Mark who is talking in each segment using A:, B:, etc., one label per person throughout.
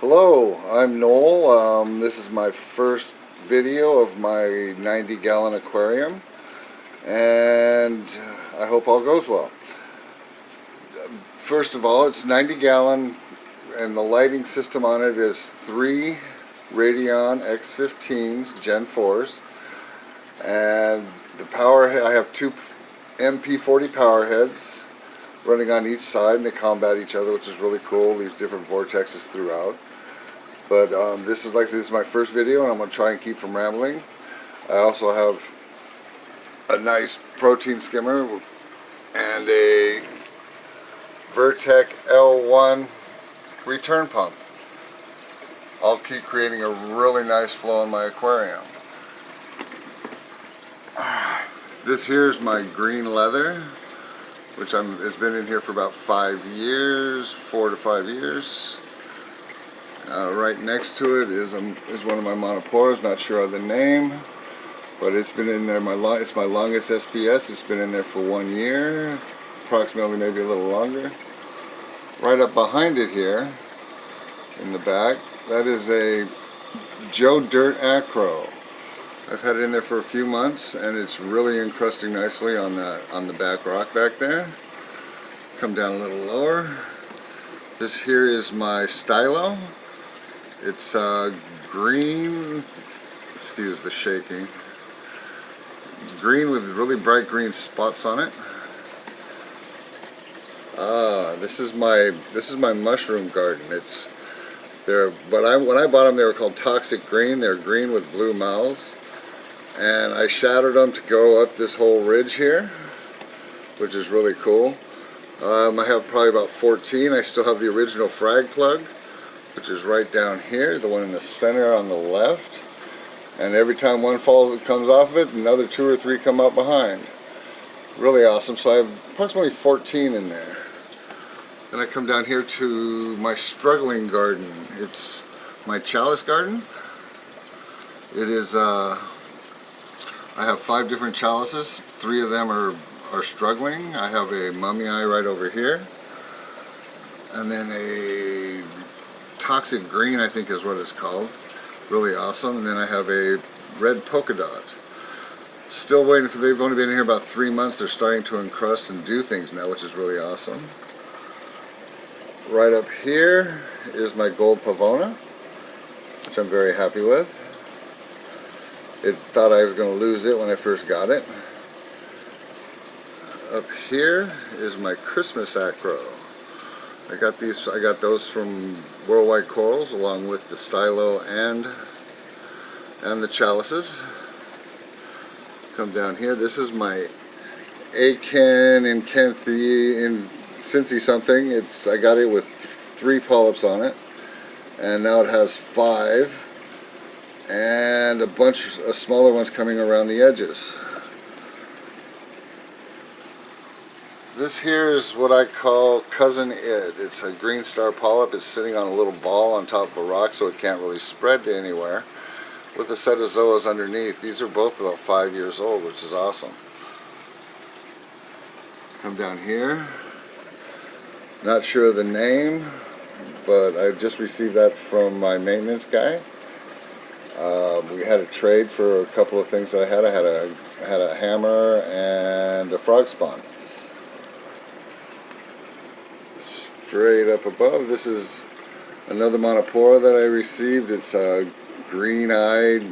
A: Hello, I'm Noel. This is my first video of my 90-gallon aquarium, and I hope all goes well. First of all, it's 90-gallon, and the lighting system on it is 3 Radion X15s Gen 4s, and the power, I have 2 MP40 power heads running on each side, and they combat each other, which is really cool. These different vortexes throughout. But this is my first video, and I'm going to try and keep from rambling. I also have a nice protein skimmer and a Vertec L1 return pump. I'll keep creating a really nice flow in my aquarium. This here is my green leather, which has been in here for about 4 to 5 years. Right next to it is one of my monoporas, not sure of the name, but it's been in there, it's my longest SPS. It's been in there for 1 year, approximately, maybe a little longer. Right up behind it here, in the back, that is a Joe Dirt Acro. I've had it in there for a few months, and it's really encrusting nicely on the back rock back there. Come down a little lower. This here is my Stylo. It's green, excuse the shaking, green with really bright green spots on it. This is my mushroom garden. When I bought them, they were called Toxic Green. They're green with blue mouths, and I shadowed them to go up this whole ridge here, which is really cool. I have probably about 14. I still have the original frag plug, which is right down here, the one in the center on the left. And every time one comes off of it, another 2 or 3 come up behind. Really awesome. So I have approximately 14 in there. Then I come down here to my struggling garden. It's my chalice garden. It is, I have 5 different chalices. 3 of them are struggling. I have a mummy eye right over here, and then a Toxic Green, I think is what it's called. Really awesome. And then I have a red polka dot. Still waiting for, they've only been in here about 3 months. They're starting to encrust and do things now, which is really awesome. Right up here is my gold pavona, which I'm very happy with. It thought I was going to lose it when I first got it. Up here is my Christmas acro. I got those from Worldwide Corals, along with the Stylo and the chalices. Come down here. This is my Aken and Cynthia something. I got it with 3 polyps on it, and now it has 5, and a bunch of smaller ones coming around the edges. This here is what I call Cousin Id. It's a green star polyp. It's sitting on a little ball on top of a rock, so it can't really spread to anywhere, with a set of zoas underneath. These are both about 5 years old, which is awesome. Come down here. Not sure of the name, but I just received that from my maintenance guy. We had a trade for a couple of things that I had. I had a hammer and a frog spawn. Straight up above, this is another monopora that I received. It's a green-eyed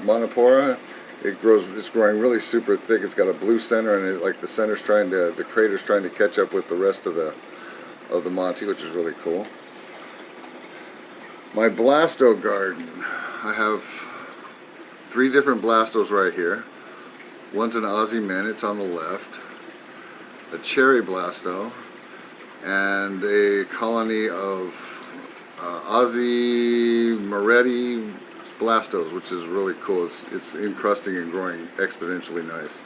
A: monopora. It's growing really super thick. It's got a blue center, and the crater's trying to catch up with the rest of the Monty, which is really cool. My Blasto garden. I have 3 different Blastos right here. One's an Aussie Mint, it's on the left. A Cherry Blasto, and a colony of Aussie Moretti Blastos, which is really cool. It's encrusting and growing exponentially nice.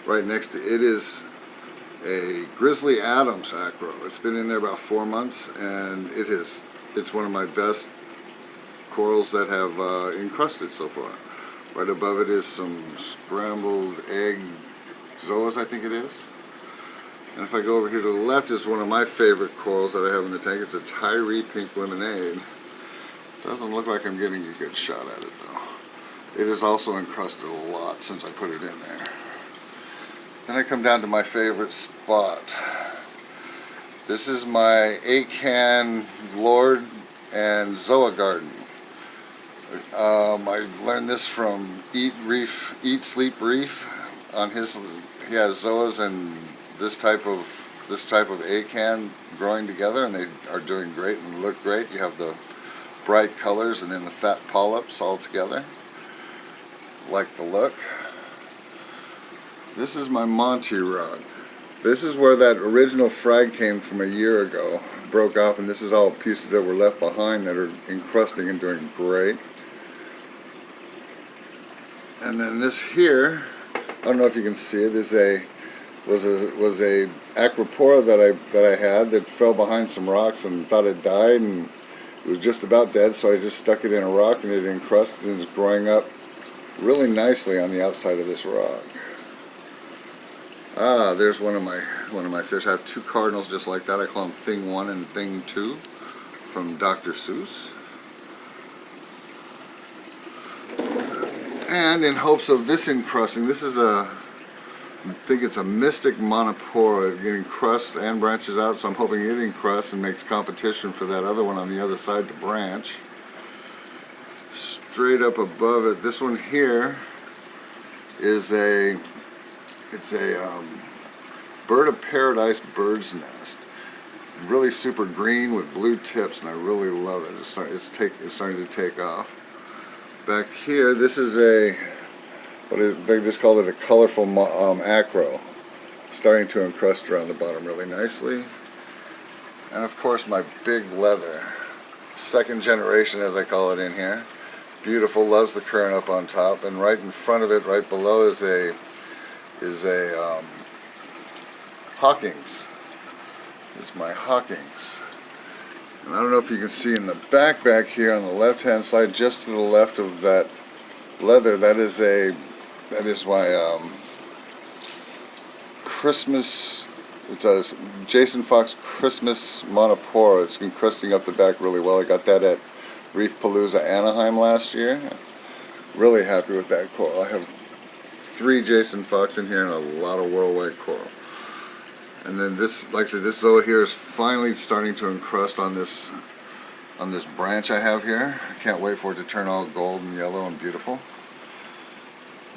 A: Right next to it is a Grizzly Adams acro. It's been in there about 4 months, and it's one of my best corals that have encrusted so far. Right above it is some scrambled egg zoas, I think it is. And if I go over here to the left is one of my favorite corals that I have in the tank. It's a Tyree Pink Lemonade. Doesn't look like I'm getting a good shot at it though. It is also encrusted a lot since I put it in there. Then I come down to my favorite spot. This is my Acan Lord and Zoa garden. I learned this from Eat Sleep Reef. On his, he has Zoas and this type of Acan growing together, and they are doing great and look great. You have the bright colors and then the fat polyps all together. Like the look. This is my Monty rug. This is where that original frag came from a year ago. Broke off, and this is all pieces that were left behind that are encrusting and doing great. And then this here, I don't know if you can see it, was a Acropora that I had that fell behind some rocks and thought it died, and it was just about dead, so I just stuck it in a rock and it encrusted and is growing up really nicely on the outside of this rock. Ah, there's one of my fish. I have two cardinals just like that. I call them Thing 1 and Thing 2 from Dr. Seuss. And in hopes of this encrusting, this is I think it's a Mystic Monopora. It encrusts and branches out, so I'm hoping it encrusts and makes competition for that other one on the other side to branch. Straight up above it, this one here is it's a bird of paradise bird's nest. Really super green with blue tips, and I really love it. It's starting to take off. Back here, this is they just call it a colorful acro, starting to encrust around the bottom really nicely. And of course my big leather, second generation as I call it in here. Beautiful, loves the current up on top, and right in front of it, right below, is a Hawkins. This is my Hawkins. And I don't know if you can see in the back here on the left hand side, just to the left of that leather, that is my Christmas, it's a Jason Fox Christmas Monopora. It's encrusting up the back really well. I got that at Reef Palooza Anaheim last year. Really happy with that coral. I have 3 Jason Fox in here and a lot of worldwide coral. And then this, like I said, this Zoa here is finally starting to encrust on this branch I have here. I can't wait for it to turn all gold and yellow and beautiful.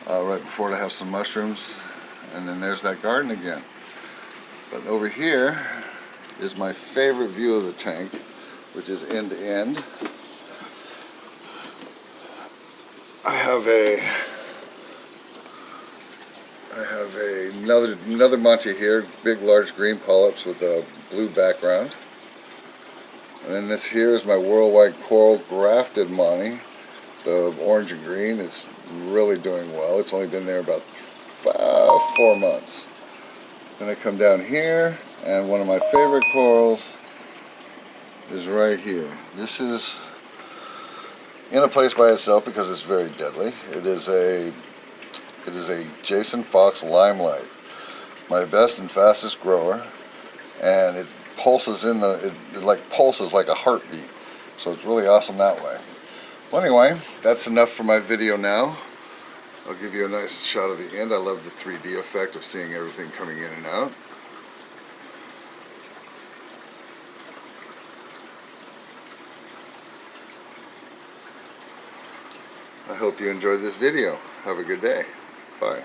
A: Right before it, I have some mushrooms, and then there's that garden again. But over here is my favorite view of the tank, which is end to end. I have another Monty here, big large green polyps with a blue background. And then this here is my worldwide coral grafted Monty, the orange and green. It's really doing well. It's only been there about 4 months. Then I come down here, and one of my favorite corals is right here. This is in a place by itself because it's very deadly. It is a Jason Fox Limelight, my best and fastest grower, and it pulses it like pulses like a heartbeat, so it's really awesome that way. Well, anyway, that's enough for my video now. I'll give you a nice shot of the end. I love the 3D effect of seeing everything coming in and out. I hope you enjoyed this video. Have a good day. Bye.